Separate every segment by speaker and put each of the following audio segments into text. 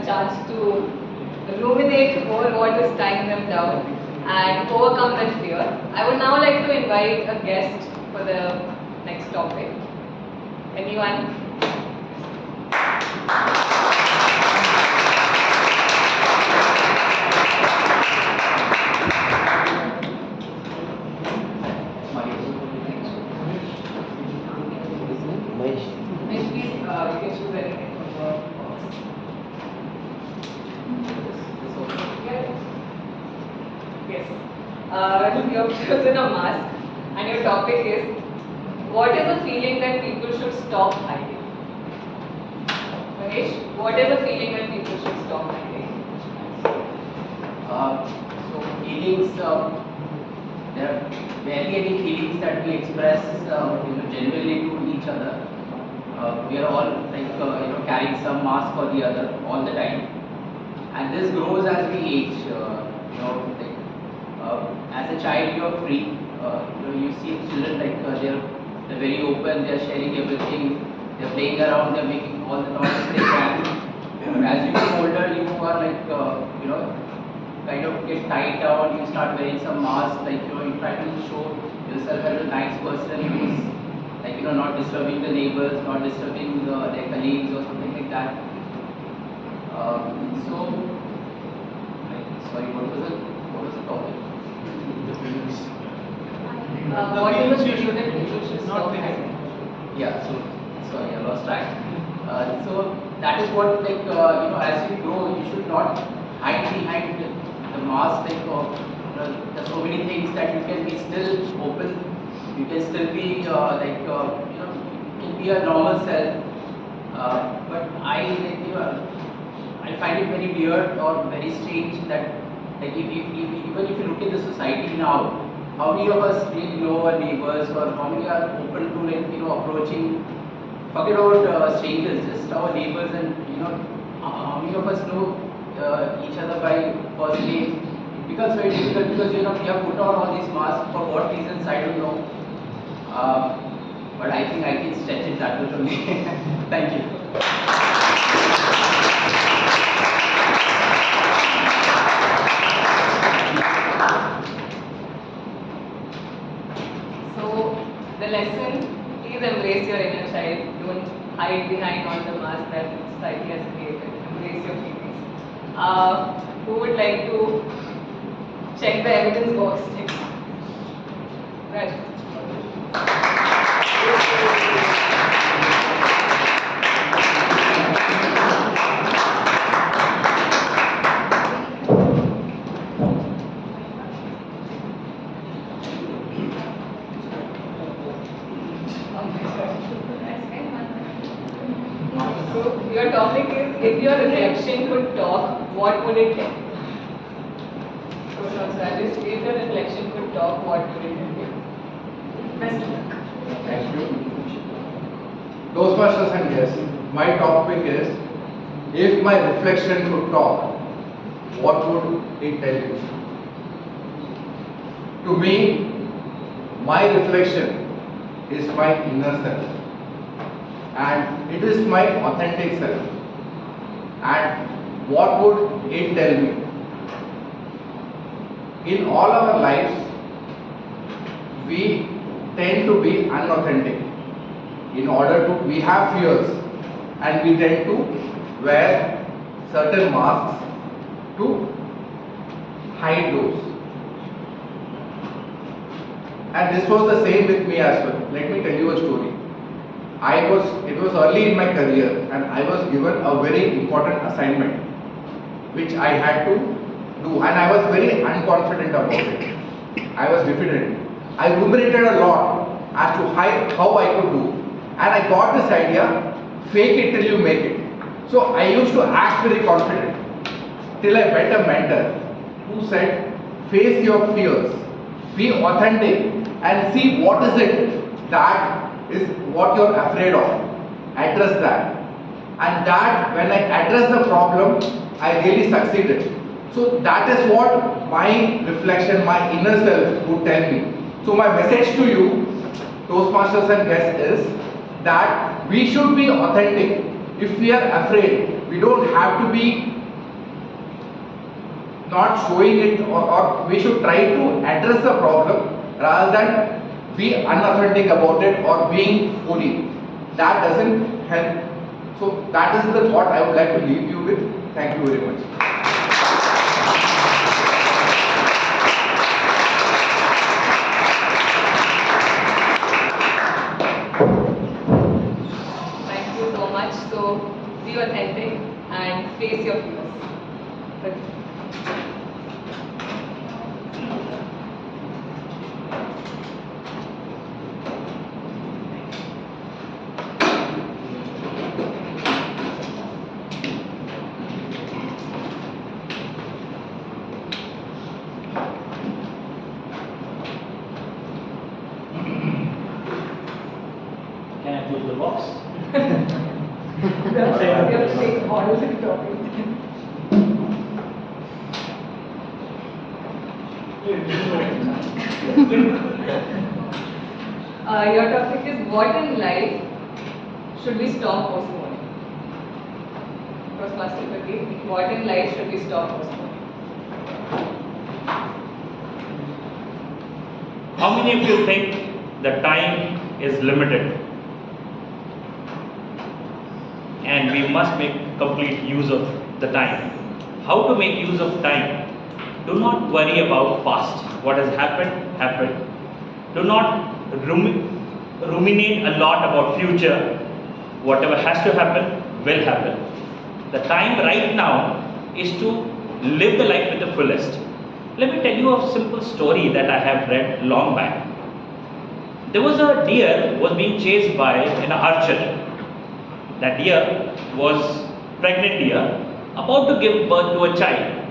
Speaker 1: chance to ruminate over what is tying them down and overcome that fear. I would now like to invite a guest for the next topic. Anyone? Please, you can choose anything from the box. Yes. You have chosen a mask, and your topic is, what is the feeling that people should stop hiding? Manish, what is the feeling that people should stop hiding?
Speaker 2: So feelings, there are barely any feelings that we express, genuinely to each other. We are all like carrying some mask or the other all the time, and this grows as we age. As a child you are free. You see children like they're very open. They're sharing everything. They're playing around. They're making all the noise they can. But as you get older, you are like kind of get tied down. You start wearing some mask. Like you try to show yourself as a nice person who's like not disturbing the neighbors, not disturbing their colleagues or something like that. Sorry, what was the topic?
Speaker 1: What is the feeling that people should stop hiding?
Speaker 2: Yeah, so sorry, I lost track. So that is what as you grow, you should not hide behind the mask. There's so many things that you can be still open. You can still be you can be a normal self. But I find it very weird or very strange that even if you look at the society now, how many of us really know our neighbors, or how many are open to approaching, forget about strangers, just our neighbors, and how many of us know each other by first name. It becomes very difficult because we have put on all these masks for what reasons I don't know. But I think I can stretch it that way only. Thank you.
Speaker 1: So the lesson: please embrace your inner child. Don't hide behind all the masks that society has created. Embrace your feelings. Who would like to check the evidence box next? Right. So your topic is, if your reflection could talk, what would it tell? So Rajesh, if your reflection could talk, what would it tell you? Best of luck.
Speaker 3: Thank you. Toastmasters and guests, my topic is, if my reflection could talk, what would it tell you? To me, my reflection is my inner self, and it is my authentic self. And what would it tell me? In all our lives, we tend to be unauthentic. We have fears, and we tend to wear certain masks to hide those. And this was the same with me as well. Let me tell you a story. It was early in my career, and I was given a very important assignment which I had to do, and I was very unconfident about it. I was diffident. I ruminated a lot as to how I could do, and I got this idea: fake it till you make it. So I used to act very confident till I met a mentor who said, face your fears, be authentic, and see what is it that is what you're afraid of. Address that. And that, when I addressed the problem, I really succeeded. So that is what my reflection, my inner self would tell me. So my message to you, Toastmasters and guests, is that we should be authentic. If we are afraid, we don't have to be not showing it, or we should try to address the problem rather than be unauthentic about it or being phony. That doesn't help. So that is the thought I would like to leave you with. Thank you very much.
Speaker 1: Thank you so much. So be authentic and face your fears.
Speaker 4: Can I close the box?
Speaker 1: You have to take all the topics. Your topic is what in life should we stop postponing? Toastmaster Pradeep, what in life should we stop postponing?
Speaker 4: How many of you think the time is limited and we must make complete use of the time? How to make use of time? Do not worry about past. What has happened, happened. Do not ruminate a lot about future. Whatever has to happen, will happen. The time right now is to live the life with the fullest. Let me tell you a simple story that I have read long back. There was a deer was being chased by an archer. That deer was pregnant deer about to give birth to a child.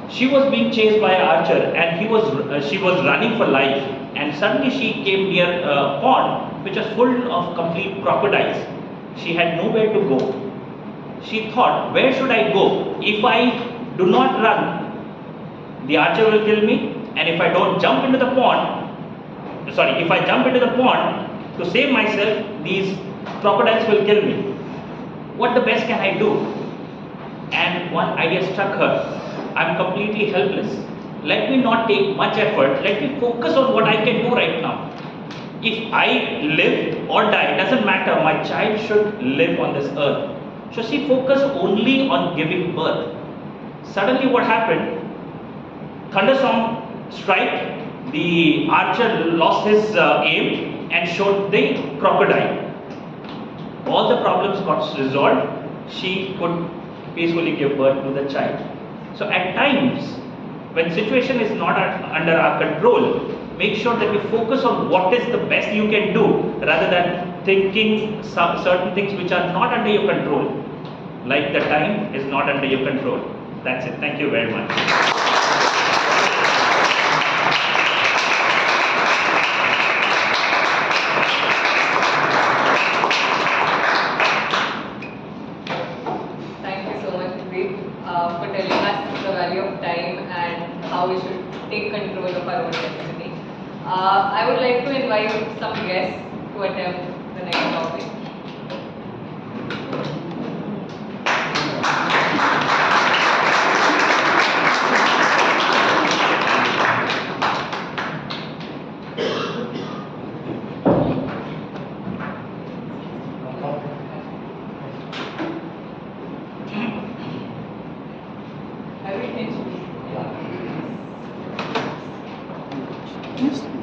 Speaker 4: She was being chased by an archer and she was running for life, and suddenly she came near a pond which was full of complete crocodiles. She had nowhere to go. She thought, where should I go? If I do not run, the archer will kill me, and if I don't jump into the pond, if I jump into the pond to save myself, these crocodiles will kill me. What the best can I do? And one idea struck her. I'm completely helpless. Let me not take much effort. Let me focus on what I can do right now. If I live or die, doesn't matter. My child should live on this earth. So she focused only on giving birth. Suddenly what happened? Thunderstorm strike. The archer lost his aim and shot the crocodile. All the problems got resolved. She could peacefully give birth to the child. So at times, when situation is not under our control, make sure that you focus on what is the best you can do rather than thinking certain things which are not under your control. Like the time is not under your control. That's it. Thank you very much.
Speaker 1: For telling us the value of time and how we should take control of our own destiny. I would like to invite some guests to attempt the next topic.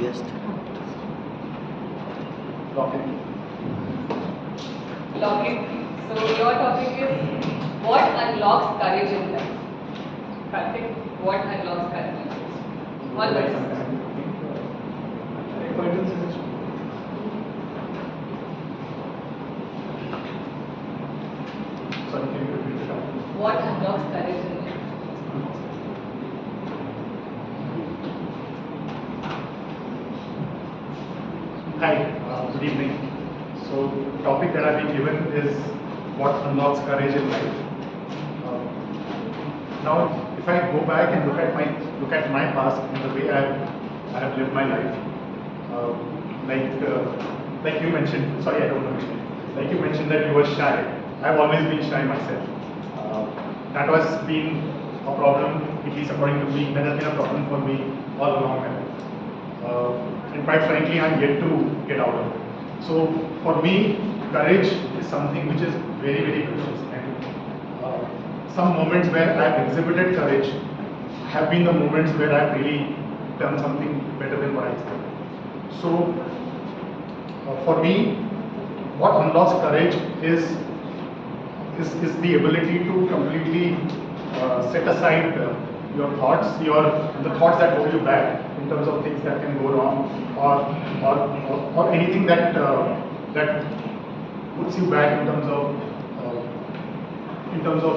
Speaker 5: Yes.
Speaker 1: Logic. So your topic is what unlocks courage in life? Karthik, what unlocks courage in life? One word. What unlocks courage in life?
Speaker 6: Hi, good evening. So, the topic that I've been given is what unlocks courage in life. Now, if I go back and look at my past and the way I have lived my life, like you mentioned. Sorry, I don't know. Like you mentioned that you were shy. I've always been shy myself. That was been a problem least according to me, that has been a problem for me all along my life. And quite frankly, I'm yet to get out of it. So for me, courage is something which is very, very precious. And some moments where I've exhibited courage have been the moments where I've really done something better than what I expected. So for me, what unlocks courage is the ability to completely set aside your thoughts, the thoughts that hold you back in terms of things that can go wrong, or anything that that puts you back in terms of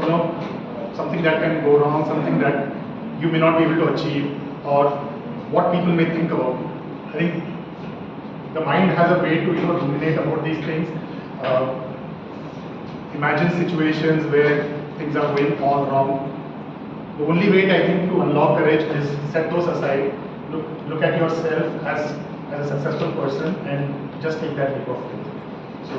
Speaker 6: something that can go wrong, something that you may not be able to achieve, or what people may think about you. I think the mind has a way to ruminate about these things. Imagine situations where things are going all wrong. The only way I think to unlock courage is set those aside, look at yourself as a successful person, and just take that leap of faith. So.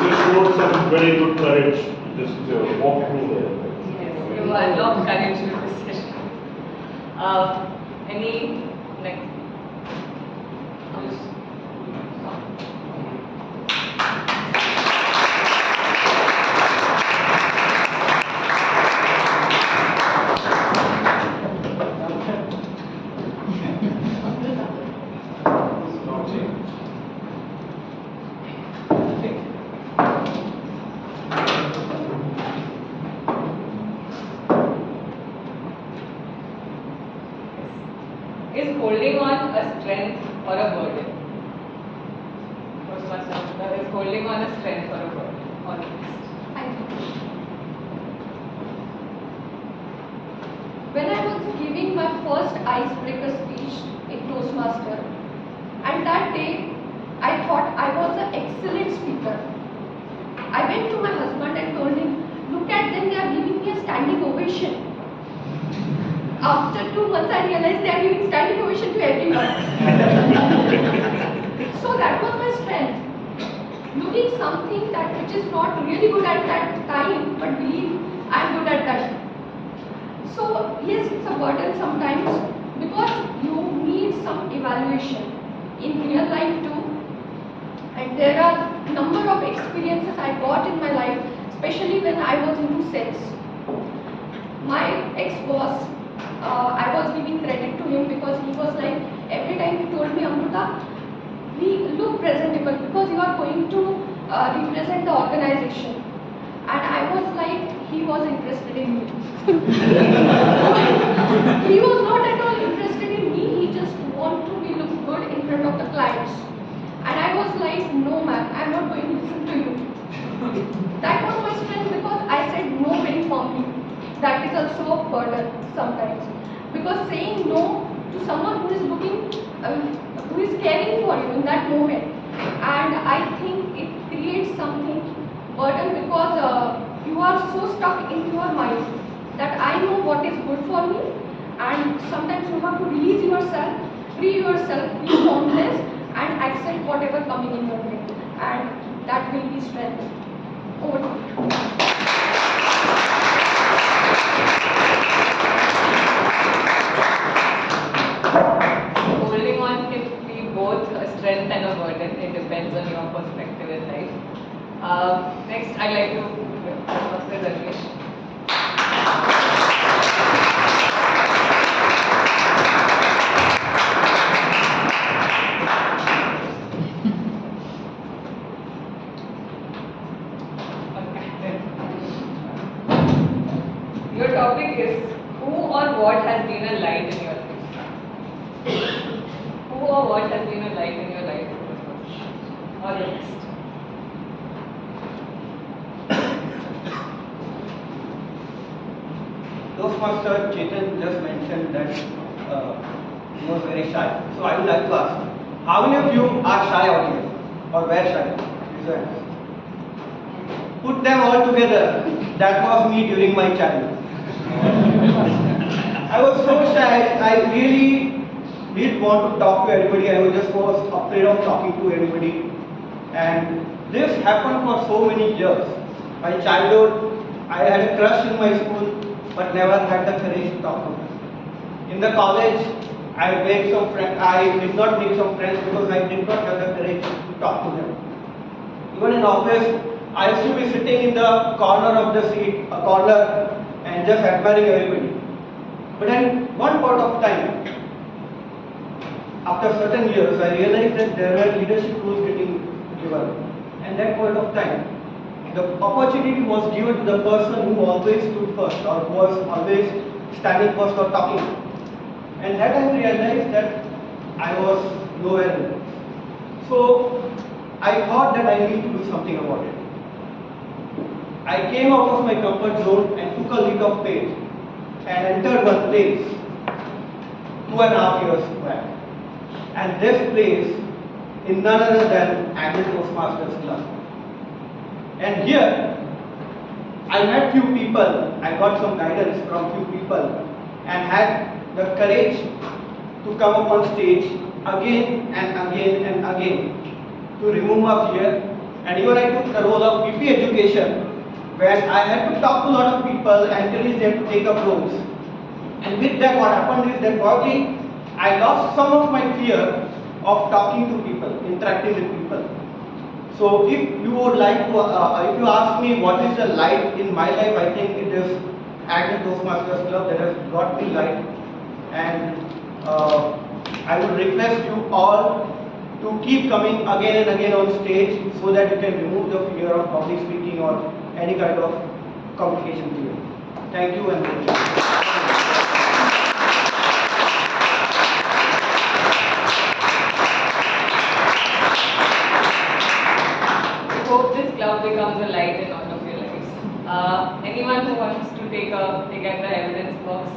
Speaker 7: You showed some very good courage. Just walk through there.
Speaker 1: Yes, you unlock courage with this session. Any next? Is holding on a strength or a burden? Toastmaster, is holding on a strength or a burden?
Speaker 8: When I was giving my first icebreaker speech in Toastmaster, and that day I thought I was an excellent speaker. I went to my husband and told him, look at them, they are giving me a standing ovation. After 2 months, I realized they are giving standing ovation to everyone. So that was my strength. Looking something that which is not really good at that time, but believe I am good at that. So yes, it's a burden sometimes because you need some evaluation in real life too. And there are number of experiences I got in my life, especially when I was into sales. My ex-boss, I was giving credit to him because he was like, every time he told me, Amruta, we look presentable because you are going to represent the organization. And I was like, he was interested in me. He was not at all interested in me, he just wanted to be look good in front of the clients. And I was like, no ma'am, I'm not going to listen to you. That was my strength because I said no very firmly. That is also a burden sometimes. Because saying no to someone who is looking, who is caring for you in that moment, and I think it creates something burden because you are so stuck in your mind that I know what is good for me, and sometimes you have to release yourself, free yourself, be homeless, and accept whatever coming in your way, and that will be strength. Over to you.
Speaker 1: Holding on can be both a strength and a burden. It depends on your perspective in life. Next, I'd like to Mr. Dharmesh. Your topic is who or what has been a light in your life? Who or what has been a light in your life? Or the next?
Speaker 9: Toastmaster Chetan just mentioned that he was very shy. So I would like to ask, how many of you are shy out here? Or were shy? Raise your hands. Put them all together. That was me during my childhood. I was so shy. I really didn't want to talk to anybody. I was afraid of talking to anybody. And this happened for so many years. My childhood, I had a crush in my school, but never had the courage to talk to them. In the college, I made some friends. I did not make some friends because I did not have the courage to talk to them. Even in office, I used to be sitting in the corner of the seat, a corner, and just admiring everybody. But at one point of time, after certain years, I realized that there were leadership roles getting given. And that point of time, the opportunity was given to the person who always stood first or who was always standing first or talking. And that I realized that I was nowhere in it. So I thought that I need to do something about it. I came out of my comfort zone and took a leap of faith and entered one place 2.5 years back. And this place is none other than Agnel Toastmasters Club. And here, I met few people, I got some guidance from few people and had the courage to come up on stage again and again and again to remove my fear. And even I took the role of PP education where I had to talk to a lot of people and encourage them to take up roles. And with that, what happened is that probably I lost some of my fear of talking to people, interacting with people. So if you would like to, if you ask me what is the light in my life, I think it is Agnel Toastmasters Club that has brought me light. And I would request you all to keep coming again and again on stage so that you can remove the fear of public speaking or any kind of communication fear. Thank you and thank you.
Speaker 1: Hope this club becomes a light in all of your lives. Anyone who wants to take at the evidence box?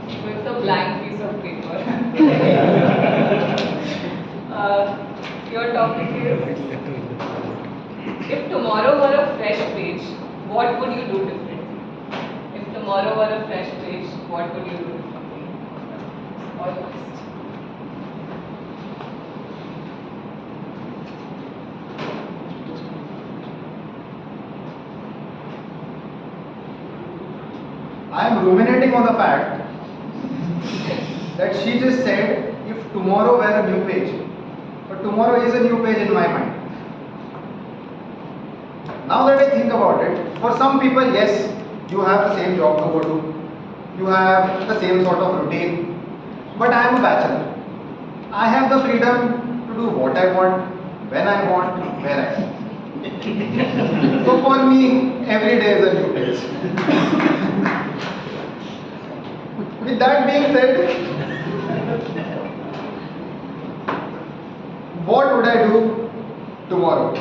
Speaker 1: So it's a blank piece of paper. Your topic is, if tomorrow were a fresh page, what would you do differently? If tomorrow were a fresh page, what would you do differently? Almost.
Speaker 10: I am ruminating on the fact that she just said if tomorrow were a new page. But tomorrow is a new page in my mind. Now that I think about it, for some people, yes, you have the same job to go to, you have the same sort of routine, but I am a bachelor. I have the freedom to do what I want, when I want, where I want. So for me, every day is a new page. With that being said, what would I do tomorrow?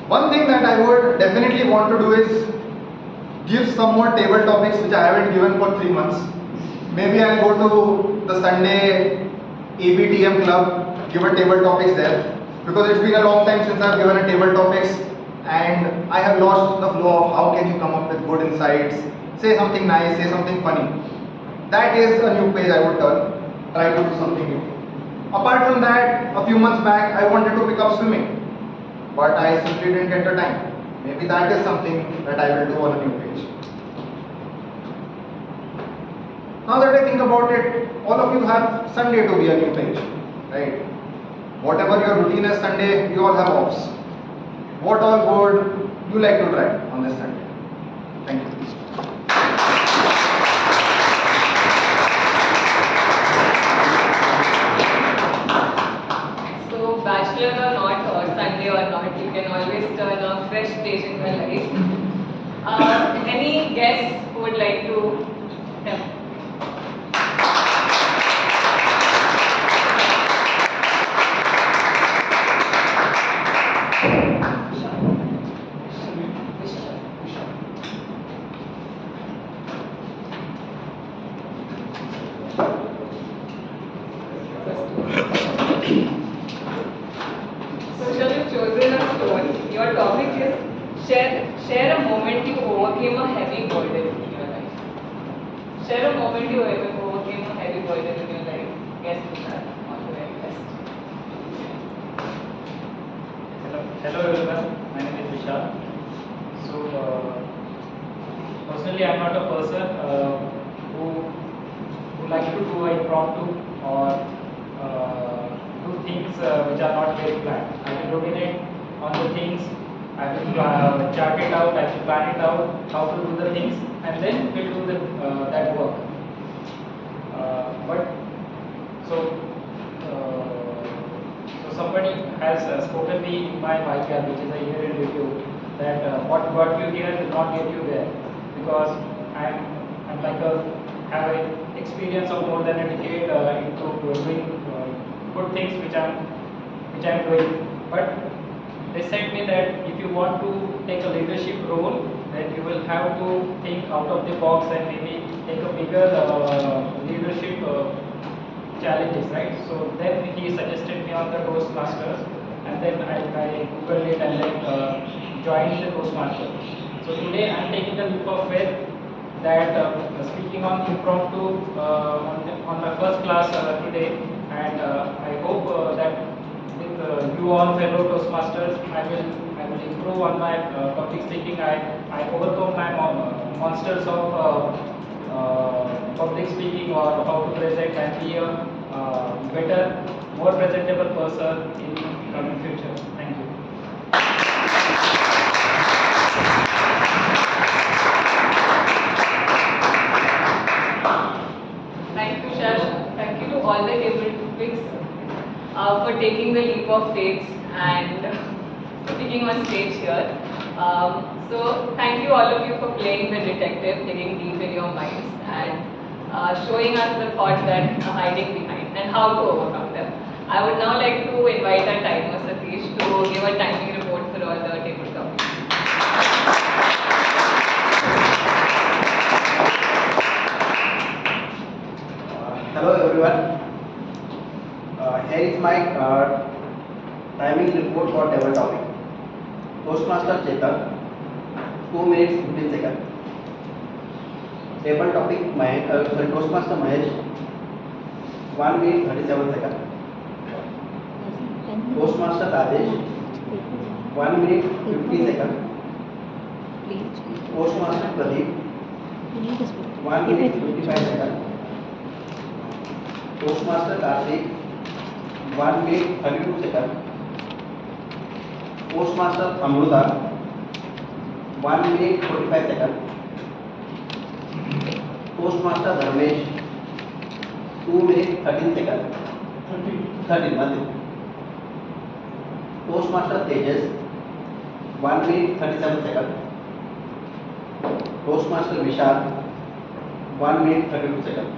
Speaker 10: One thing that I would definitely want to do is give some more table topics which I haven't given for 3 months. Maybe I'll go to the Sunday ABTM club, give a table topics there, because it's been a long time since I've given a table topics and I have lost the flow of how can you come up with good insights, say something nice, say something funny. That is a new page I would turn, try to do something new. Apart from that, a few months back I wanted to pick up swimming, but I simply didn't get the time. Maybe that is something that I will do on a new page. Now that I think about it, all of you have Sunday to be a new page, right? Whatever your routine is Sunday, we all have offs. What all would you like to try on this Sunday? Thank you.
Speaker 1: So, bachelor or not, or Sunday or not, you can always turn a fresh page in your life. Any guests who would like to help? Your topic is share a moment you overcame a heavy burden in your life. Share a moment you overcame a heavy burden in your life. Yes, Tushar, all the very best.
Speaker 11: Hello everyone, my name is Vishal. So, personally, I'm not a person who likes to do impromptu or do things which are not very planned. I will ruminate on the things, I will chart it out, I will plan it out, how to do the things, and then we'll do that work. But so. So somebody has spoken me in my podcast, which is a year in review, that what got you here will not get you there, because I'm like have an experience of more than a decade into doing good things which I'm doing. But they said me that if you want to take a leadership role, then you will have to think out of the box and maybe take a bigger leadership challenges, right? So then he suggested me on the Toastmasters, and then I googled it and then joined the Toastmasters. So today I'm taking a leap of faith that speaking on impromptu on my first class today, and I hope that with you all fellow Toastmasters, I will improve on my public speaking. I overcome my monsters of public speaking or how to present and be a better, more presentable person in coming future. Thank you.
Speaker 1: Thank you, Shal. Thank you to all the table topics for taking the leap of faith and speaking on stage here. So thank you all of you for playing the detective, digging deep in your minds and showing us the thoughts that are hiding behind and how to overcome them. I would now like to invite our timer Satish to give a timing report for all the table topics.
Speaker 9: Hello everyone. Here is my timing report for table topic. Toastmaster Chetan, 2 minutes 15 seconds. Table topic Toastmaster Mahesh, 1 minute 37 seconds. Toastmaster Rajesh, 1 minute 50 seconds. Toastmaster Pradeep, 1 minute 55 seconds. Toastmaster Karthik, 1 minute 32 seconds. Toastmaster Amruta, 1 minute 45 seconds. Toastmaster Dharmesh, 2 minutes 13 seconds. 13 nothing. Toastmaster Tejas, 1 minute 37 seconds. Toastmaster Vishal, 1 minute 32 seconds.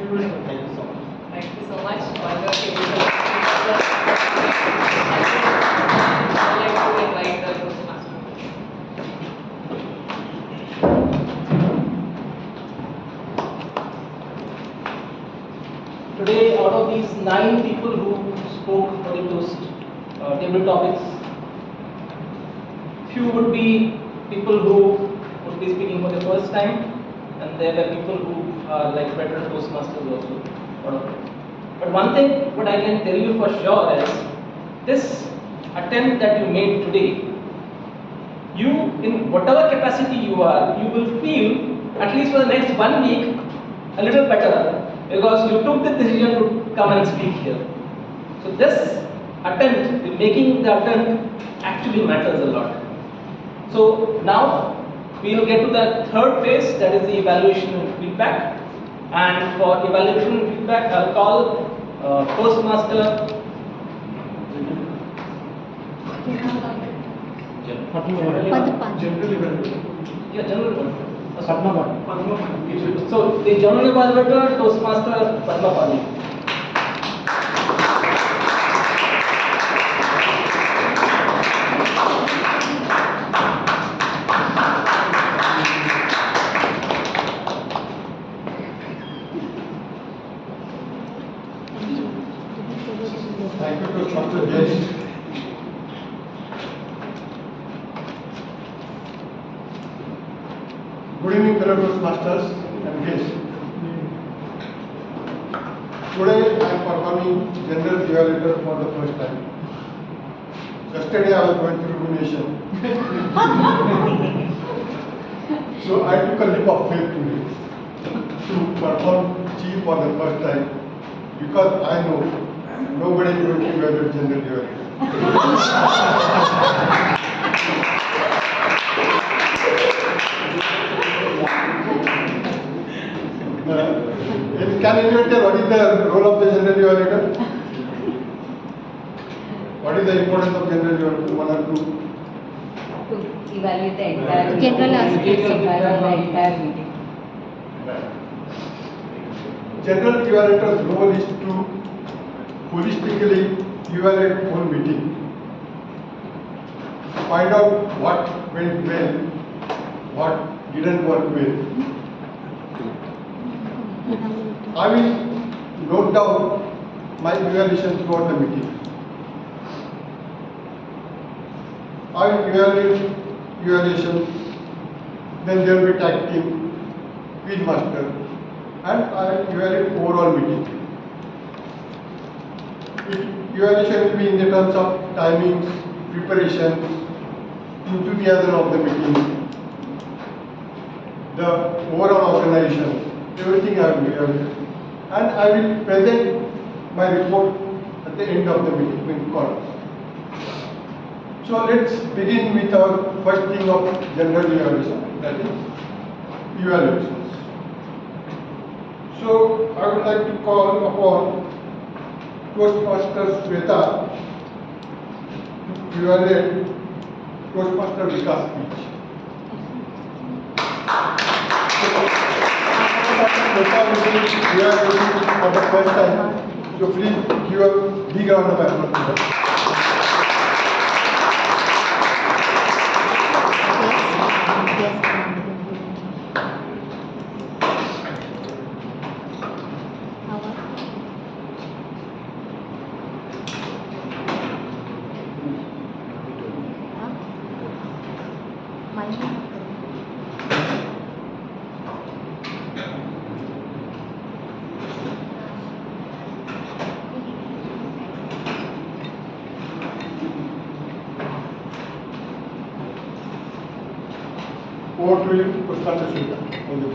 Speaker 9: Thank you so much.
Speaker 1: Thank you so much. All the table topics. I'd like to invite the Toastmaster.
Speaker 12: Today, out of these 9 people who spoke for the toast table topics, few would be people who would be speaking for the first time, and there are people who are like veteran Toastmasters also. But one thing what I can tell you for sure is this attempt that you made today, you in whatever capacity you are, you will feel at least for the next 1 week a little better, because you took the decision to come and speak here. So this attempt, making the attempt actually matters a lot. So now we will get to the third phase, that is the evaluation and feedback. And for evaluation and feedback, I'll call Toastmaster General So the General Evaluator, Toastmaster Padma Pani.
Speaker 10: Thank you to Dr. Jesh.
Speaker 13: fellow Toastmasters and guests. Today I am performing general evaluator for the first time. Yesterday I was going through rumination. So I took a leap of faith today to perform chief for the first time because I know nobody is going to evaluate general evaluator. Can anyone tell what is the role of the general evaluator? What is the importance of general evaluator? One or two?
Speaker 1: To evaluate the entire
Speaker 8: General aspects of
Speaker 1: the entire meeting.
Speaker 13: General evaluator's role is to holistically evaluate whole meeting. Find out what went well, what didn't work well. I will note down my evaluation throughout the meeting. I will evaluate evaluation, then there will be tag team, quiz master, and I will evaluate overall meeting. Evaluation will be in the terms of timings, preparation, enthusiasm of the meeting, the overall organization, everything I will evaluate. And I will present my report at the end of the meeting in court. So let's begin with our first thing of general evaluation, that is evaluations. So I would like to call upon Toastmaster Sweta to evaluate Toastmaster Vikas' speech. Sweta will be evaluating for the first time. So please give a big round of applause to her. Over to you, Toastmaster Sweta. Thank you.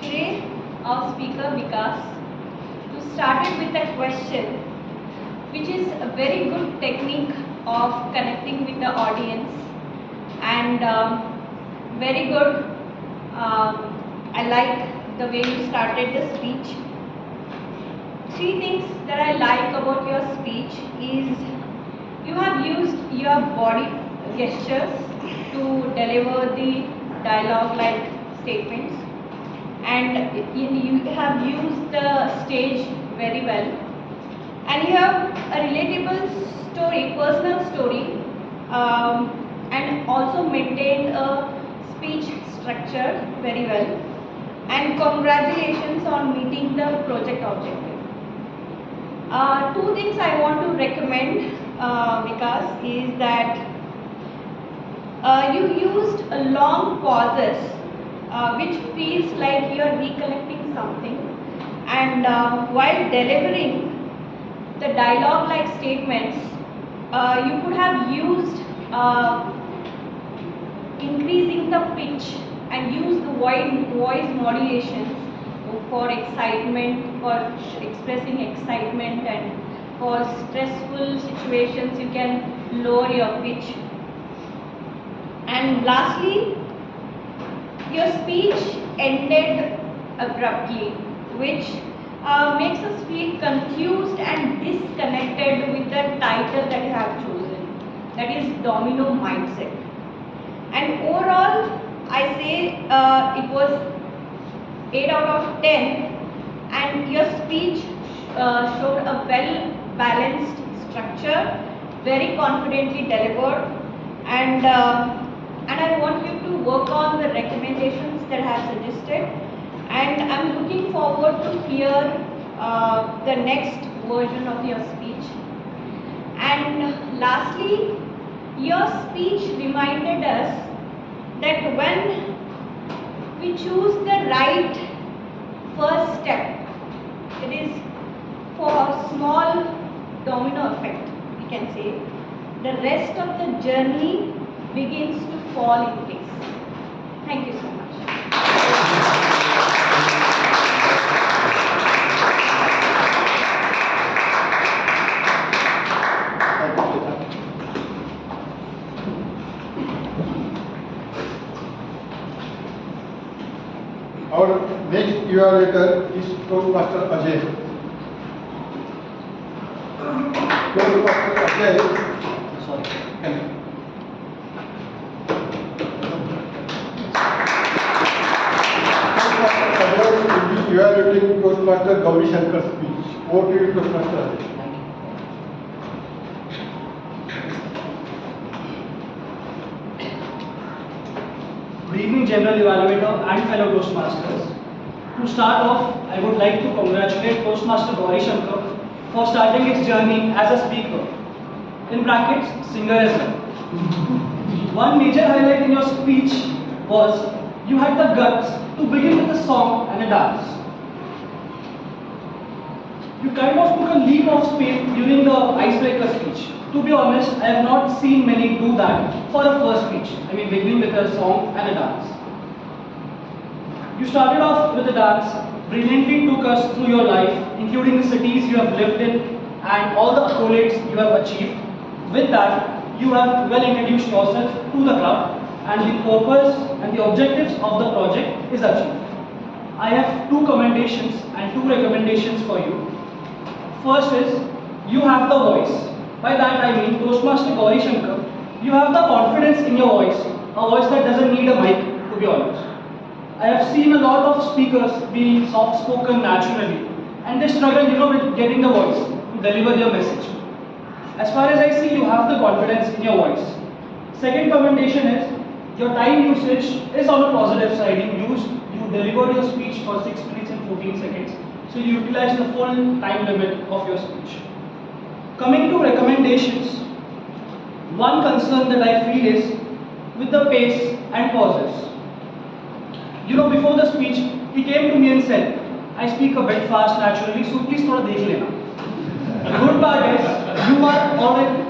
Speaker 8: Today, our speaker Vikas to start it with a question, which is a very good technique of connecting with the audience, and very good. I like the way you started the speech. Three things that I like about your speech is you have used your body gestures to deliver the dialogue-like statements, and you have used the stage very well, and you have a relatable story, personal story, and also maintained a speech structure very well. And congratulations on meeting the project objective. Two things I want to recommend, Vikas, is that you used a long pauses, which feels like you are recollecting something, and while delivering the dialogue-like statements, you could have used increasing the pitch and use the voice modulations for excitement, for expressing excitement, and for stressful situations you can lower your pitch. And lastly, your speech ended abruptly, which makes us feel confused and disconnected with the title that you have chosen, that is Domino Mindset. And overall, I say it was 8 out of 10, and your speech showed a well balanced structure, very confidently delivered, and I want you to work on the recommendations that I have suggested,
Speaker 14: and I'm looking forward to hear the next version of your speech. And lastly, your speech reminded us that when we choose the right first step, it is for small domino effect, we can say, the rest of the journey begins to fall in place. Thank you so much.
Speaker 13: Our next evaluator is Toastmaster Ajay. Toastmaster Ajay.
Speaker 5: Sorry.
Speaker 13: Toastmaster Ajay will be evaluating Toastmaster Gauri Shankar's speech. Over to you, Toastmaster Ajay.
Speaker 15: Good evening, General Evaluator and fellow Toastmasters. To start off, I would like to congratulate Toastmaster Gauri Shankar for starting its journey as a speaker. In brackets, singer as well. One major highlight in your speech was you had the guts to begin with a song and a dance. You kind of took a leap of faith during the icebreaker speech. To be honest, I have not seen many do that for a first speech. I mean, beginning with a song and a dance. You started off with a dance, brilliantly took us through your life, including the cities you have lived in and all the accolades you have achieved. With that, you have well introduced yourself to the crowd and the purpose and the objectives of the project is achieved. I have two commendations and two recommendations for you. First is, you have the voice. By that I mean, Toastmaster Gauri Shankar, you have the confidence in your voice, a voice that doesn't need a mic, to be honest. I have seen a lot of speakers be soft-spoken naturally, and they struggle, with getting the voice to deliver their message. As far as I see, you have the confidence in your voice. Second commendation is, your time usage is on a positive side. You delivered your speech for 6 minutes and 14 seconds, so you utilize the full time limit of your speech. Coming to recommendations, one concern that I feel is with the pace and pauses. Before the speech, he came to me and said, I speak a bit fast naturally, so please thoda dekh lena.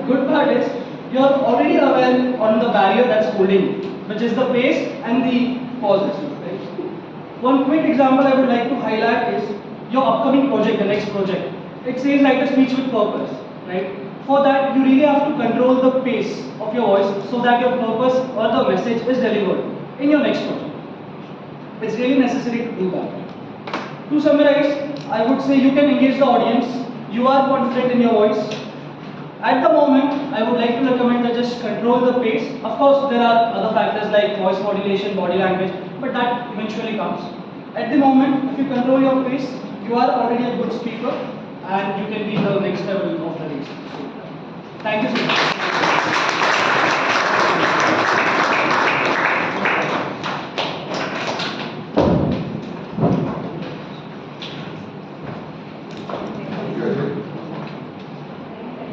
Speaker 15: Good part is you are already aware on the barrier that's holding you, which is the pace and the pauses. Right? One quick example I would like to highlight is your upcoming project, the next project. It says write a speech with purpose. Right? For that, you really have to control the pace of your voice so that your purpose or the message is delivered in your next project. It's really necessary to do that. To summarize, I would say you can engage the audience, you are confident in your voice. At the moment, I would like to recommend that just control the pace. Of course, there are other factors like voice modulation, body language, but that eventually comes. At the moment, if you control your pace, you are already a good speaker and you can be the next level of the race. Thank you so much.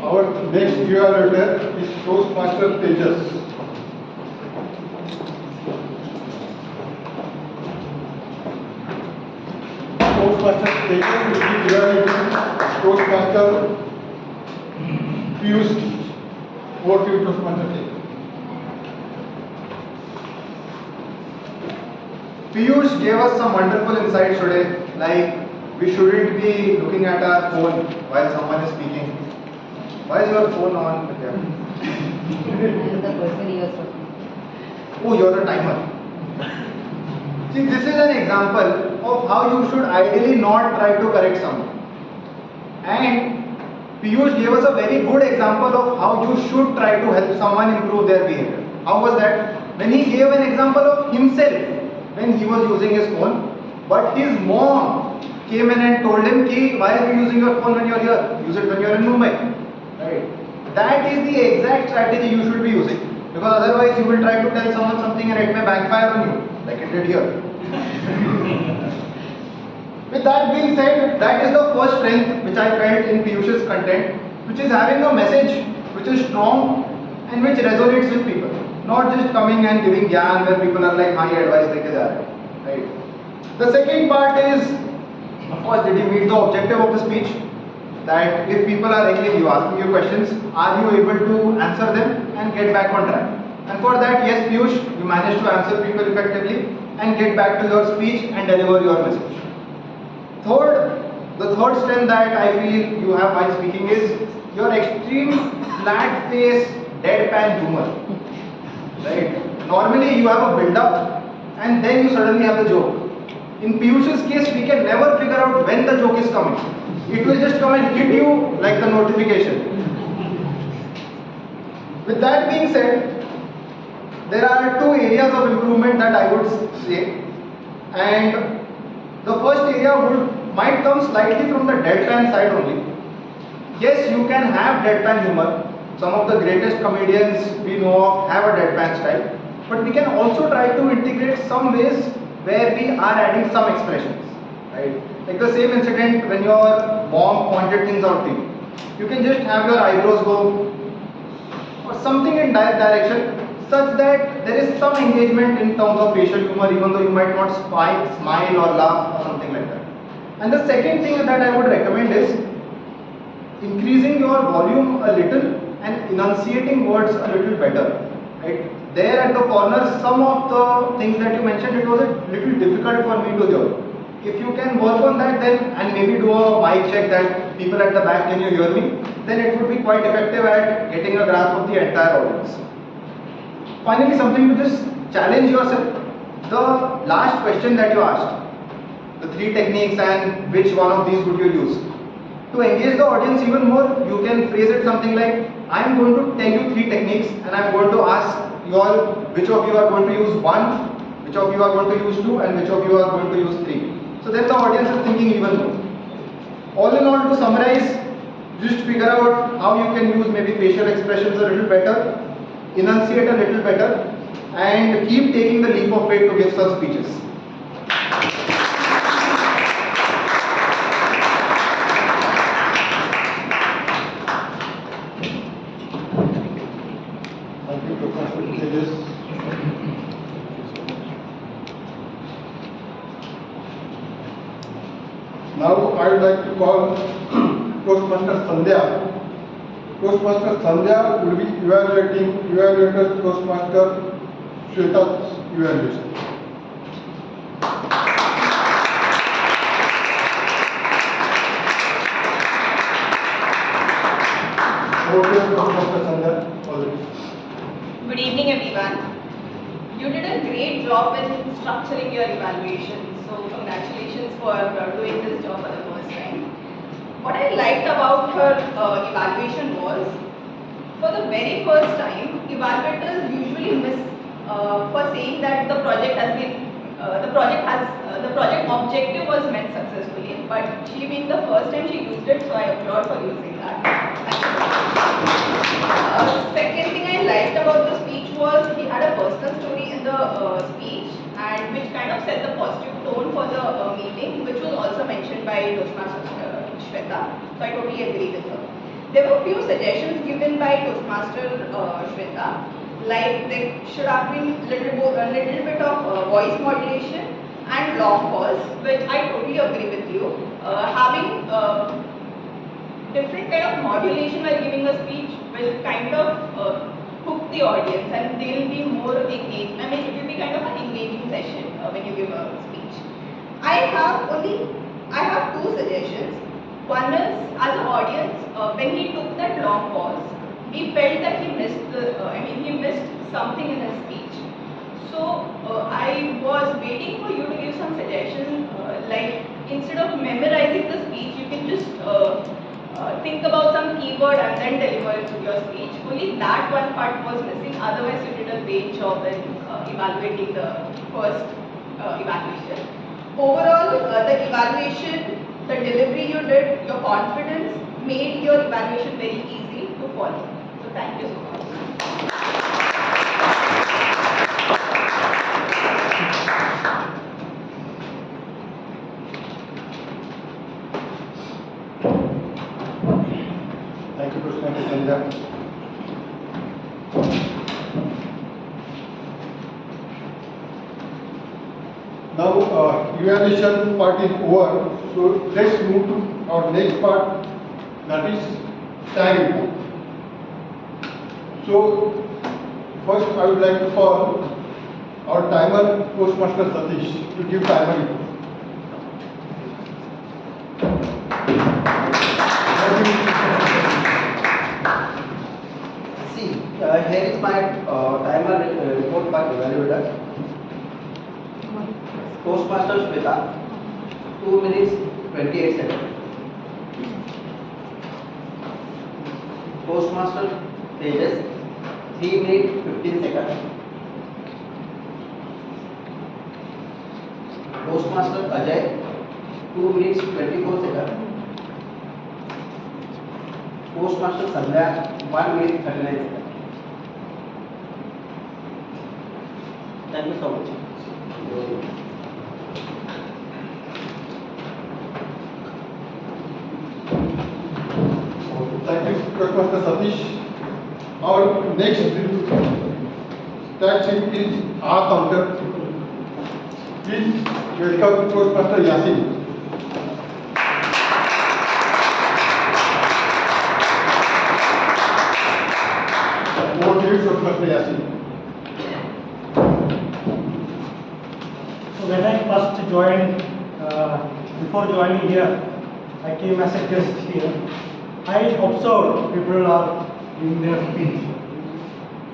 Speaker 13: Our next evaluator is Toastmaster Tejas. Toastmaster Tejas will be evaluating Toastmaster Piyush. Over to you, Toastmaster Tejas.
Speaker 10: Piyush gave us some wonderful insights today, like we shouldn't be looking at our phone while someone is speaking. Why is your phone on? Oh, you're the timer. See, this is an example of how you should ideally not try to correct someone. And Piyush gave us a very good example of how you should try to help someone improve their behavior. How was that? When he gave an example of himself when he was using his phone, but his mom came in and told him, why are you using your phone when you're here? Use it when you're in Mumbai. Right? That is the exact strategy you should be using, because otherwise you will try to tell someone something and it may backfire on you, like it did here. With that being said, that is the first strength which I felt in Piyush's content, which is having a message which is strong and which resonates with people. Not just coming and giving gyan where people are like, "Hi, advice deke ja rahe," right? The second part is, of course, did you meet the objective of the speech? That if people are ringing you, asking you questions, are you able to answer them and get back on track? And for that, yes, Piyush, you managed to answer people effectively and get back to your speech and deliver your message. The third strength that I feel you have while speaking is your extreme flat face, deadpan humor. Right? Normally you have a build-up and then you suddenly have the joke. In Piyush's case, we can never figure out when the joke is coming. It will just come and hit you like the notification. With that being said, there are two areas of improvement that I would say, and the first area might come slightly from the deadpan side only. Yes, you can have deadpan humor. Some of the greatest comedians we know of have a deadpan style, but we can also try to integrate some ways where we are adding some expressions, right? Like the same incident when your mom pointed things out to you. You can just have your eyebrows go or something in that direction, such that there is some engagement in terms of facial humor, even though you might not smile or laugh or something like that. And the second thing that I would recommend is increasing your volume a little and enunciating words a little better. Right? There at the corner, some of the things that you mentioned, it was a little difficult for me to hear. If you can work on that then, and maybe do a mic check that people at the back, can you hear me? Then it would be quite effective at getting a grasp of the entire audience. Finally, something to just challenge yourself. The last question that you asked, the 3 techniques and which one of these would you use? To engage the audience even more, you can phrase it something like, I am going to tell you 3 techniques and I am going to ask you all which of you are going to use 1, which of you are going to use 2 and which of you are going to use 3. So then the audience is thinking even more. All in all, to summarize, just figure out how you can use maybe facial expressions a little better, enunciate a little better, and keep taking the leap of faith to give such speeches.
Speaker 13: Thank you, Professor Tejas. Now I would like to call Toastmaster Sandhya. Toastmaster Sandhya will be evaluating evaluator Toastmaster Shweta's evaluation. Over to you, Toastmaster Sandhya. All the best.
Speaker 14: Good evening, everyone. You did a great job in structuring your evaluation. So congratulations for doing this job for the first time. What I liked about her evaluation was, for the very first time, evaluators usually miss for saying that the project has been, the project objective was met successfully. But she being the first time she used it, so I applaud for using that. Thank you. Second thing I liked about the speech was he had a personal story in the speech, and which kind of set the positive tone for the meeting, which was also mentioned by Toastmaster Shweta. So I totally agree with her. There were few suggestions given by Toastmaster Shweta, like there should have been a little bit of voice modulation and long pause, which I totally agree with you. Having different kind of modulation while giving a speech will kind of hook the audience and they will be more engaged. I mean, it will be kind of an engaging session when you give a speech. I have 2 suggestions. One is, as an audience, when he took that long pause, we felt that he missed something in his speech. So I was waiting for you to give some suggestions, like instead of memorizing the speech, you can just think about some keyword and then deliver your speech. Only that one part was missing. Otherwise, you did a great job in evaluating the first evaluation. Overall, the evaluation, the delivery you did, your confidence made your evaluation very easy to follow. So thank you so much.
Speaker 13: Now evaluation part is over, so let's move to our next part, that is tag report. So first I would like to call our timer Toastmaster Satish to give timer report.
Speaker 5: See, here is my timer report for evaluator. Toastmaster Shweta, 2 minutes 28 seconds. Toastmaster Tejas, 3 minutes 15 seconds. Toastmaster Ajay, 2 minutes 24 seconds. Toastmaster Sandhya, 1 minute 39 seconds. Thank you so much.
Speaker 13: Thank you, Toastmaster Satish. Our next tag team is R counter. Please welcome Toastmaster Yasin. Over to you, Toastmaster Yasin.
Speaker 16: So when I first joined, before joining here, I came as a guest here. I observed people are in their speech.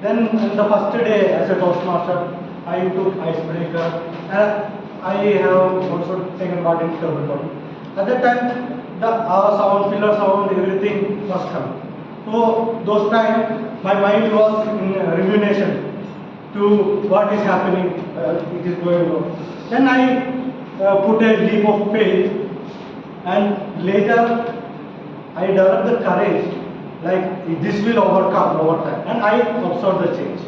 Speaker 16: Then on the first day as a Toastmaster, I took icebreaker and I have also taken part in table talk. At that time, the sound, filler sound, everything was coming. So those times, my mind was in rumination to what is happening, it is going on. Then I put a leap of faith, and later I developed the courage, like this will overcome over time, and I observed the change.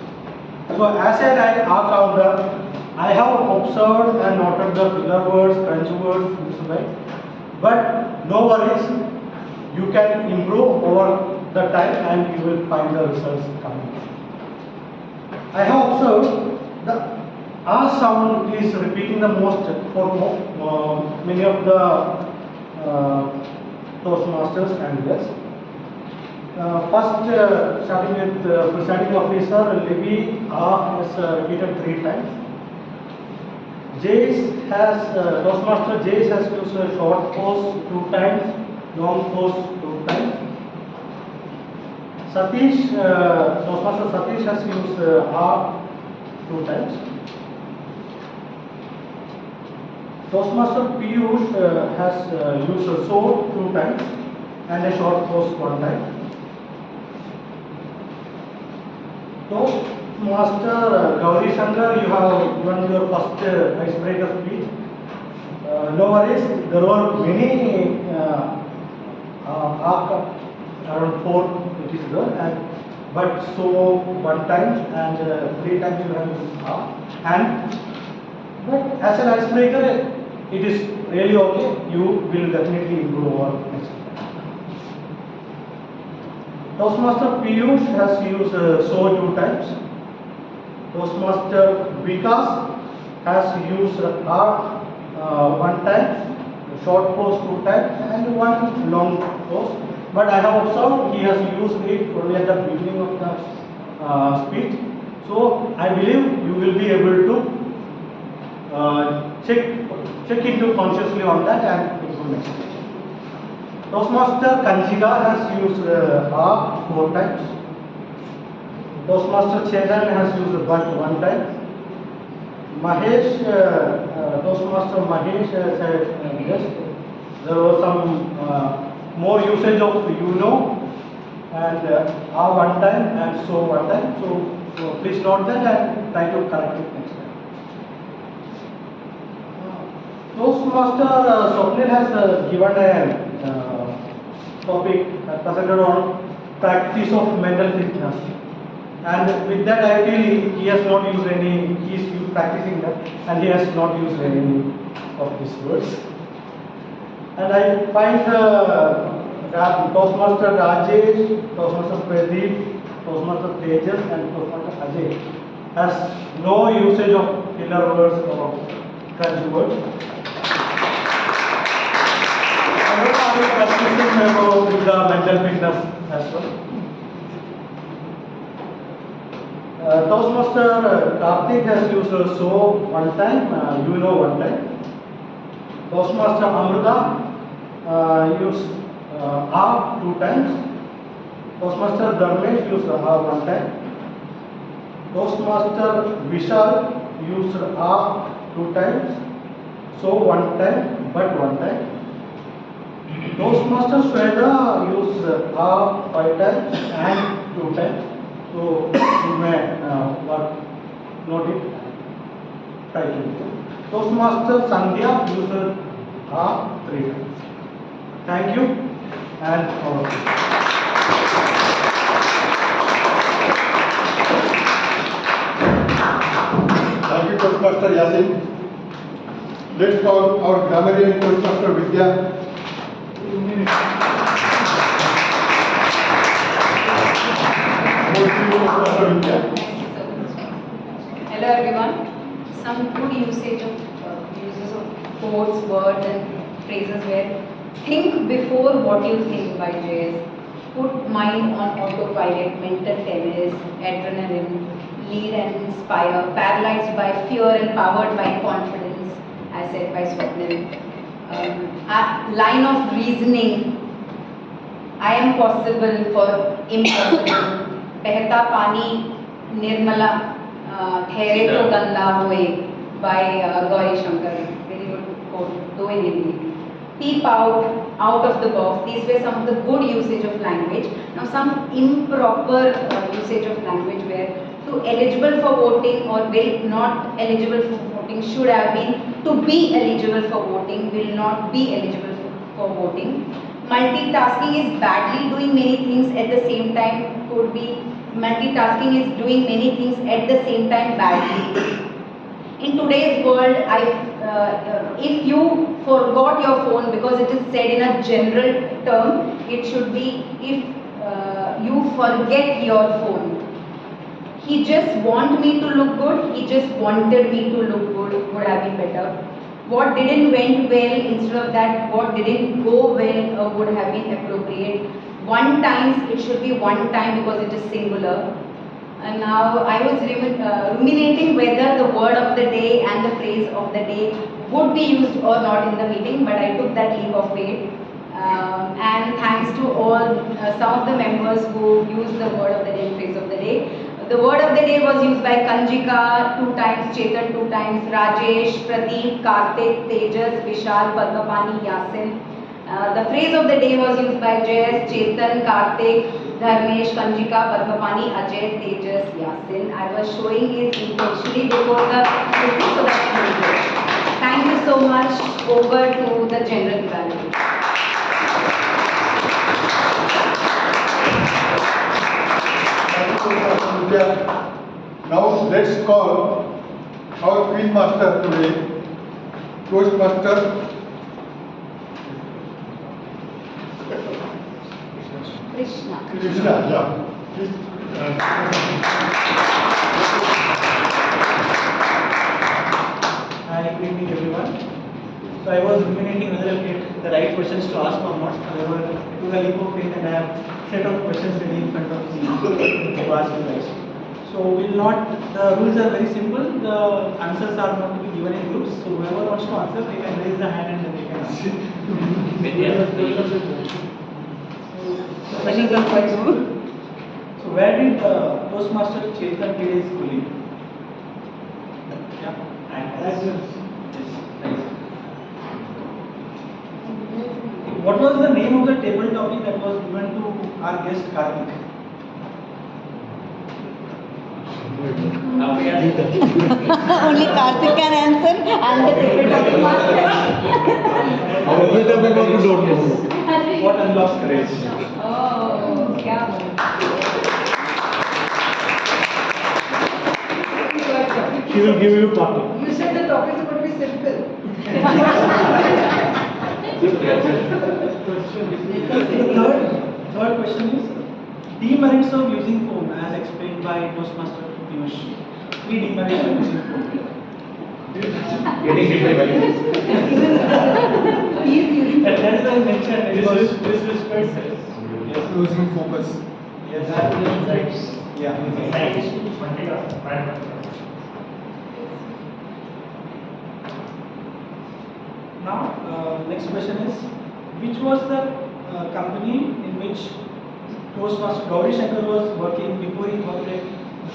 Speaker 16: So as a counter, I have observed and noted the filler words, crunch words, this way. But no worries, you can improve over the time and you will find the results coming. I have observed the R sound is repeating the most for many of the Toastmasters and guests. First, starting with presiding officer, Libby R has repeated 3 times. Jace has, Toastmaster Jace has used a short pose 2 times, long pose 2 times. Satish, Toastmaster Satish has used R 2 times. Toastmaster Piyush has used a so 2 times and a short pose 1 time. Toastmaster Gauri Shankar, you have given your first icebreaker speech. No worries, there were many around 4 which is there, and but so 1 time and 3 times you have used and but as an icebreaker it is really okay, you will definitely improve over next time. Toastmaster Piyush has used so 2 times. Toastmaster Vikas has used R 1 time, short pose 2 times and 1 long pose. But I have observed he has used it only at the beginning of the speech. So I believe you will be able to check into consciously on that and improve next time. Toastmaster Kanchika has used R 4 times. Toastmaster Chetan has used but 1 time. Mahesh, Toastmaster Mahesh said yes, there was some more usage of and R 1 time and so 1 time. So please note that and try to correct it next time. Toastmaster Swapnil has given a topic presented on practice of mental fitness. And with that I feel he has not used any, he is practicing that and he has not used any of these words. And I find Toastmaster Rajesh, Toastmaster Pradeep, Toastmaster Tejas and Toastmaster Ajay has no usage of filler words or contribute. I don't have any questions about with the mental fitness as well. Toastmaster Karthik has used so one time, one time. Toastmaster Amruta used R 2 times. Toastmaster Dharmesh used R 1 time. Toastmaster Vishal used R 2 times. So 1 time, but 1 time. Toastmaster Sweda used R 5 times and 2 times. So you may note it. Try to. Toastmaster Sandhya used R 3 times. Thank you and over.
Speaker 13: Thank you, Toastmaster Yasin. Let's call our grammarian Toastmaster Vidya.
Speaker 17: Hello everyone. Some good usage of uses of quotes, words and phrases were think before what you think by JS. Put mind on autopilot, mental tennis, adrenaline, lead and inspire, paralyzed by fear and powered by confidence, as said by Swapnil. A line of reasoning, I am possible for impossible. Behta pani nirmala ठहरे तो गंदा हुए by Gauri Shankar. Very good quote, though in Hindi. Peep out of the box. These were some of the good usage of language. Now some improper usage of language where to eligible for voting or will not eligible for voting should have been to be eligible for voting, will not be eligible for voting. Multitasking is badly doing many things at the same time, could be multitasking is doing many things at the same time badly. In today's world, if you forgot your phone, because it is said in a general term, it should be if you forget your phone. He just want me to look good, he just wanted me to look good, would have been better. What didn't went well, instead of that, what didn't go well would have been appropriate. One times, it should be one time because it is singular. And now I was ruminating whether the word of the day and the phrase of the day would be used or not in the meeting, but I took that leap of faith. And thanks to all, some of the members who used the word of the day and phrase of the day. The word of the day was used by Kanjika 2 times, Chetan 2 times, Rajesh, Pradeep, Karthik, Tejas, Vishal, Padmapani, Yasin. The phrase of the day was used by Jayesh, Chetan, Karthik, Dharmesh, Kanjika, Padmapani, Ajay, Tejas, Yasin. I was showing it intentionally before the meeting so that thank you so much. Over to the general evaluation.
Speaker 13: Now let's call our Queen Master today, Toastmaster
Speaker 17: Krishna.
Speaker 13: Krishna, yeah.
Speaker 16: Hi, good evening everyone. So I was ruminating whether I get the right questions to ask or not. However, I took a leap of faith and I have set of questions ready in front of me to ask you guys. So we'll not, the rules are very simple. The answers are not to be given in groups. So whoever wants to answer, they can raise the hand and then they can answer. The questions are quite simple. So where did Toastmaster Chetan get his schooling? Yeah. What was the name of the table topic that was given to our guest Karthik?
Speaker 14: Only Karthik can answer and the table topic master.
Speaker 16: What unlocks courage?
Speaker 17: Oh, yeah.
Speaker 16: She will give you part 2.
Speaker 17: You said the topic is going to be simple.
Speaker 16: The third question is demerits of using phone as explained by Toastmaster Piyush. 3 demerits of using phone.
Speaker 3: getting deprived.
Speaker 15: That is why I mentioned it was
Speaker 6: Disrespect.
Speaker 10: Losing focus.
Speaker 15: yes, right.
Speaker 6: Yeah.
Speaker 15: Now, next question is, which was the company in which Toastmaster Gauri Shankar was working before he worked at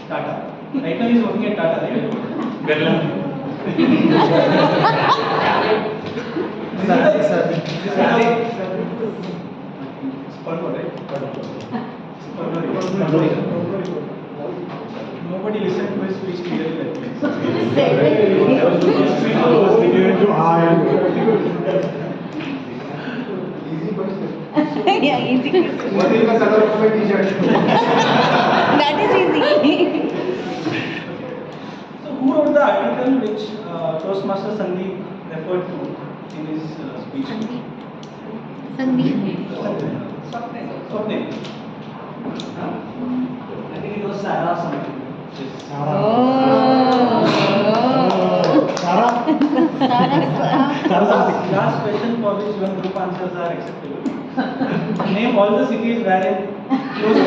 Speaker 15: Tata? Right now he is working at Tata, right?
Speaker 4: Birla.
Speaker 15: Nobody listened to his speech clearly that place.
Speaker 14: Yeah, easy question.
Speaker 10: What is the color of my t-shirt?
Speaker 14: That is easy.
Speaker 15: So who wrote the article which Toastmaster Sandeep referred to in his speech?
Speaker 14: Sandeep.
Speaker 15: Swapnil. I think it was Sarah something.
Speaker 14: Oh.
Speaker 15: Last question for which one group answers are acceptable. Name all the cities wherein close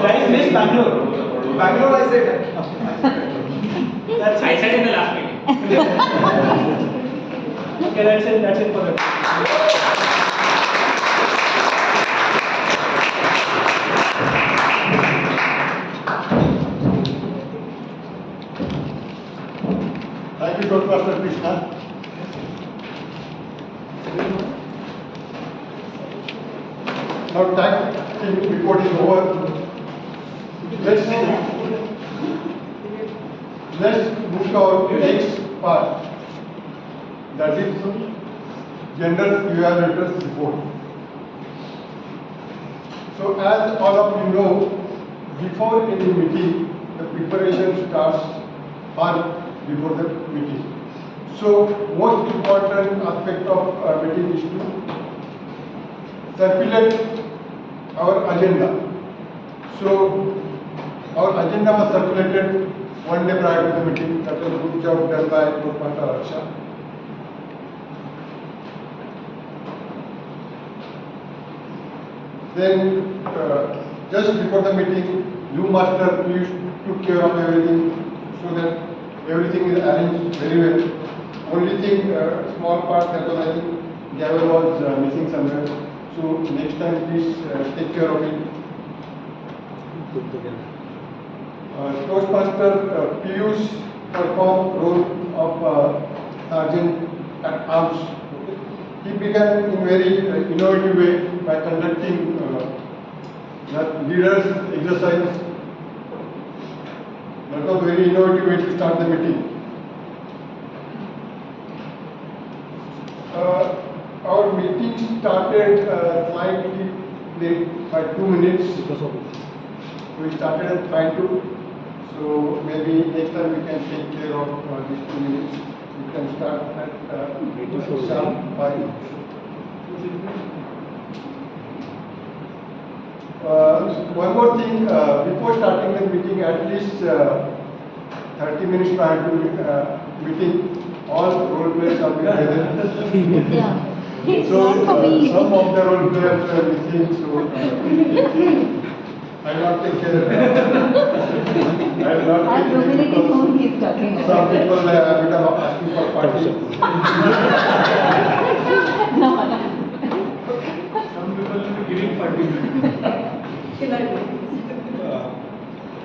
Speaker 15: Guys, miss Bangalore.
Speaker 10: Bangalore, I said.
Speaker 15: That's
Speaker 4: I said in the last meeting.
Speaker 15: okay, that's it for the
Speaker 13: Thank you, Toastmaster Krishna. Now, thank report is over. Let's move to our next part. That is gender evaluators report. So, as all of you know, before any meeting, the preparation starts far before the meeting. So, most important aspect of meeting is to circulate our agenda. So, our agenda was circulated one day prior to the meeting. That was a good job done by Toastmaster Aksha. Then, just before the meeting, you master please took care of everything so that everything is arranged very well. Only thing, small part that was I think gavel was missing somewhere. So next time please take care of it. Toastmaster Piyush performed role of sergeant at arms. He began in very innovative way by conducting the leaders exercise. That was very innovative way to start the meeting. Our meeting started slightly late by 2 minutes. We started at 5:02. So maybe next time we can take care of these 2 minutes. We can start at sharp 5. One more thing, before starting the meeting, at least 30 minutes prior to meeting, all role players shall be present.
Speaker 14: Yeah. It's
Speaker 13: So
Speaker 14: not for me.
Speaker 13: some of the role players were missing, so I will not take care of that. I will not
Speaker 17: I'm
Speaker 13: take care
Speaker 17: ruminating
Speaker 13: because
Speaker 17: whom he's talking about.
Speaker 13: some people have become asking for party.
Speaker 17: No, no.
Speaker 6: Some people will be giving party.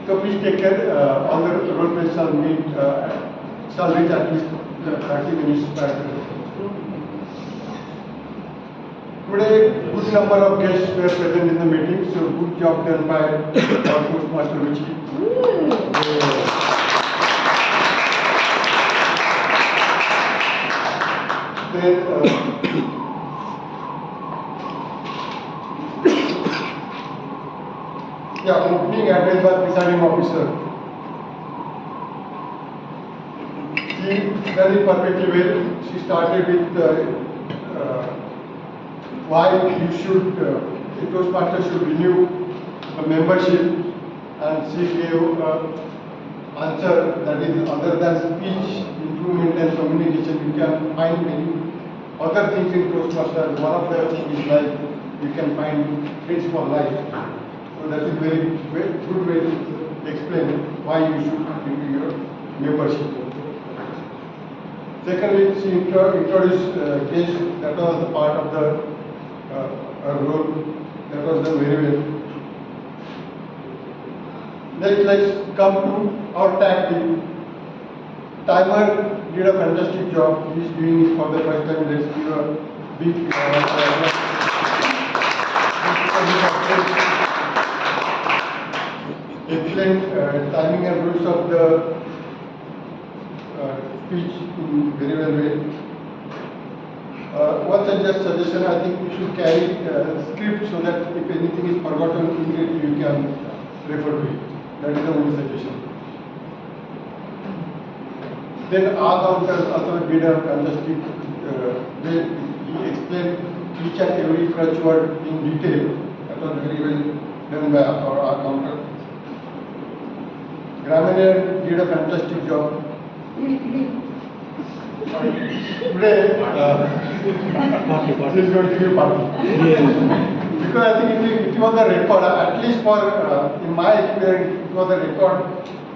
Speaker 13: So please take care, all the role players shall meet, shall reach at least 30 minutes prior to the meeting. Today, good number of guests were present in the meeting, so good job done by our Toastmaster Ruchi. Then, yeah, opening address by presiding officer. she done it perfectly well. She started with why you should, the Toastmaster should renew the membership, and she gave answer that is other than speech, improvement and communication. You can find many other things in Toastmasters. One of the things is like you can find friends for life. So that is very good way to explain why you should renew your membership. Secondly, she introduced guests. That was the part of the her role. That was done very well. Next, let's come to our tag team. Timer did a fantastic job. He is doing it for the first time. Let's give a big excellent timing and rules of the speech in very well way. One suggestion, I think we should carry script so that if anything is forgotten immediately you can refer to it. That is the only suggestion. Then Agnel also did a fantastic way. He explained each and every crutch word in detail. That was very well done by our counter. Grammar did a fantastic job. Today, she is going to give party. Because I think it was a record, at least for, in my experience, it was a record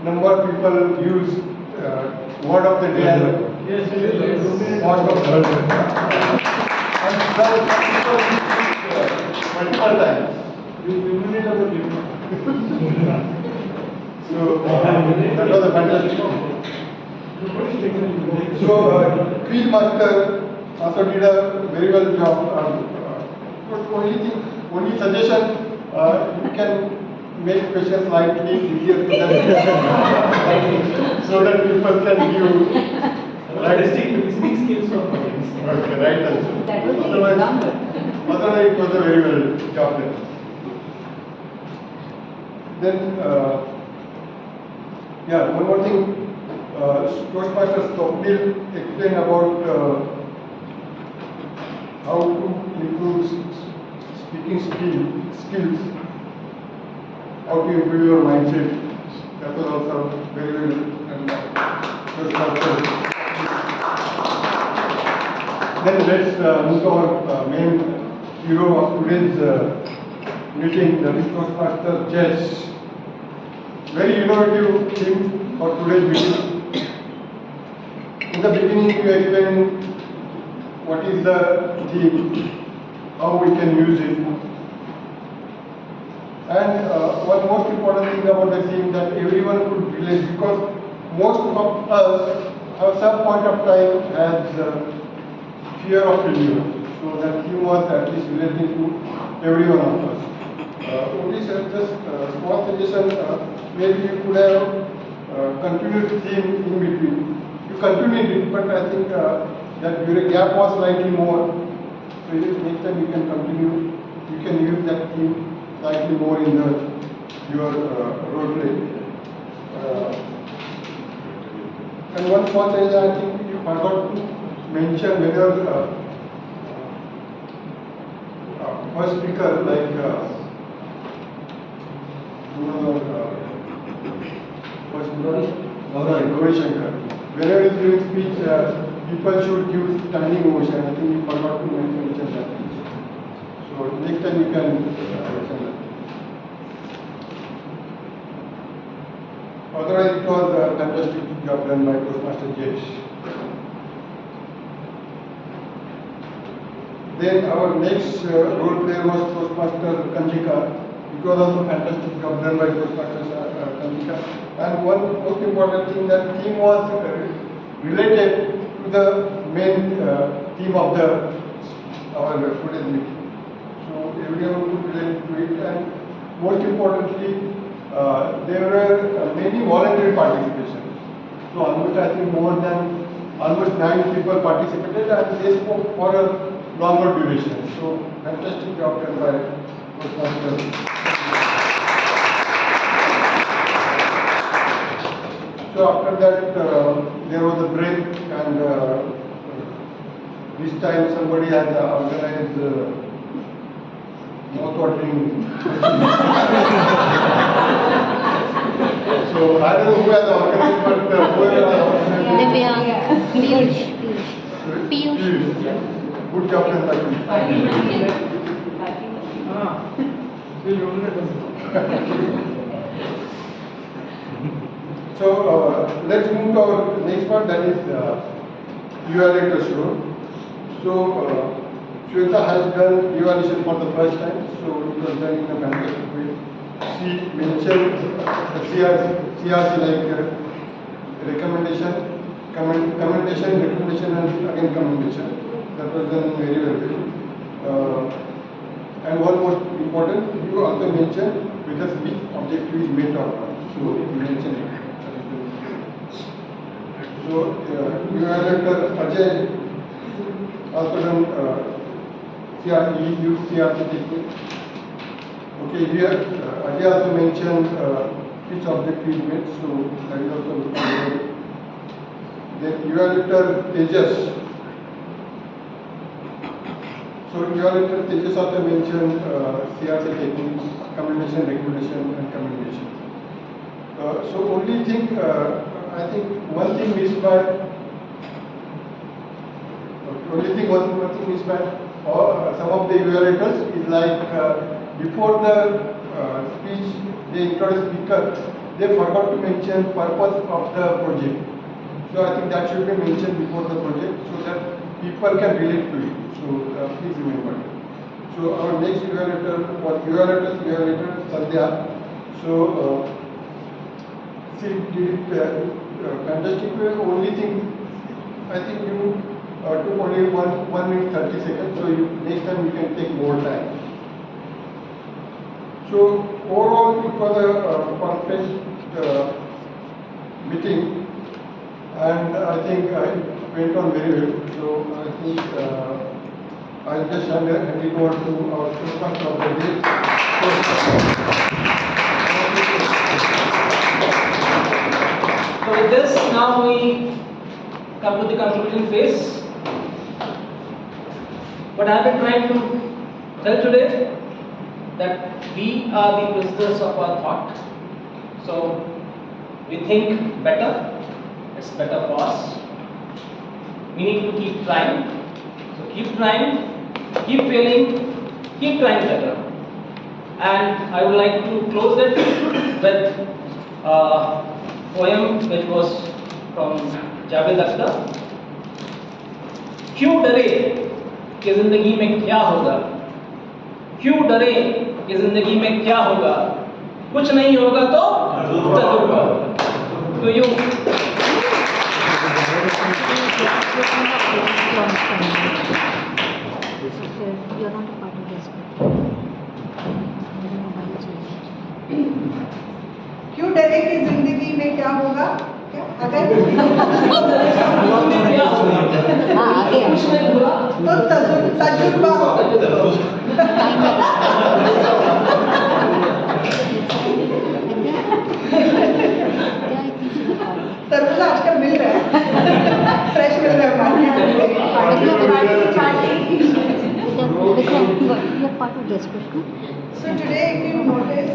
Speaker 13: number of people use word of the day and word of the day. And some people use multiple times. So, that was a fantastic one. So, Field Master also did a very well job. Only suggestion, you can make questions slightly easier to them so that people can give
Speaker 11: listening skills for audience.
Speaker 13: Okay, right answer.
Speaker 17: That was the
Speaker 13: Otherwise,
Speaker 17: example.
Speaker 13: otherwise it was a very well job done. Then, yeah, one more thing. Toastmasters Swapnil explained about how to improve speaking skills, how to improve your mindset. That was also very well done by Toastmasters. Then let's move to our main hero of today's meeting, that is Toastmaster Chess. Very innovative theme for today's meeting. In the beginning, you explain what is the theme, how we can use it. And one most important thing about the theme that everyone could relate, because most of us at some point of time has fear of failure. So that theme was at least relating to every one of us. Only just small suggestion, maybe you could have continued theme in between. You continued it, but I think that your gap was slightly more. So next time you can continue, you can use that theme slightly more in your role play. And one small change, I think you forgot to mention whether first speaker like Gauri Shankar. Whenever he is giving speech, people should give standing ovation. I think you forgot to mention that. So next time you can mention that. Otherwise, it was a fantastic job done by Toastmaster Jesh. Then our next role player was Toastmaster Kanjika. It was also a fantastic job done by Toastmaster Kanjika. And one most important thing, that theme was related to the main theme of our today's meeting. So everyone could relate to it, and most importantly, there were many voluntary participations. So almost I think almost 9 people participated, and they spoke for a longer duration. So fantastic job done by Toastmasters. So after that, there was a break. this time somebody has organized mouth-watering. So I don't know who has organized, but whoever has organized. Piyush. Good job, So let's move to our next part, that is evaluator show. So Shweta has done evaluation for the first time, so it was done in a fantastic way. She mentioned CRC like recommendation, recommendation and again commendation. That was done very well. And one more important, you also mentioned whether which objective is met or not. So you mentioned it. So evaluator Ajay also done CRC technique. Okay, here Ajay also mentioned which objective is met. So that is also good. Then evaluator Tejas. So evaluator Tejas also mentioned CRC techniques, commendation, recommendation, and commendation. So only thing, I think one thing missed by, one thing missed by some of the evaluators is like before the speech they introduce speaker, they forgot to mention purpose of the project. So I think that should be mentioned before the project so that people can relate to it. So please remember. So our next evaluator was evaluator Sandhya. So she did it fantastic way. Only thing, I think you took only 1 minute 30 seconds. So next time you can take more time. So overall, it was a perfect meeting, and I think it went on very well. So I think I'll just hand it over to our first of the day.
Speaker 12: So with this, now we come to the conclusion phase. What I have been trying to tell today, that we are the prisoners of our thought. So we think better, it's better for us. We need to keep trying. So keep trying, keep failing, keep trying better. And I would like to close it with a poem which was from Javed Akhtar. क्यों डरे कि जिंदगी में क्या होगा, क्यों डरे कि जिंदगी में क्या होगा, कुछ नहीं होगा तो तजुर्बा। तो यूं
Speaker 18: क्यों डरे कि जिंदगी में क्या होगा, क्या अगर तो तजुर्बा तरबूज आजकल मिल रहा है, फ्रेश मिल रहा है मार्केट में। So today, if you notice,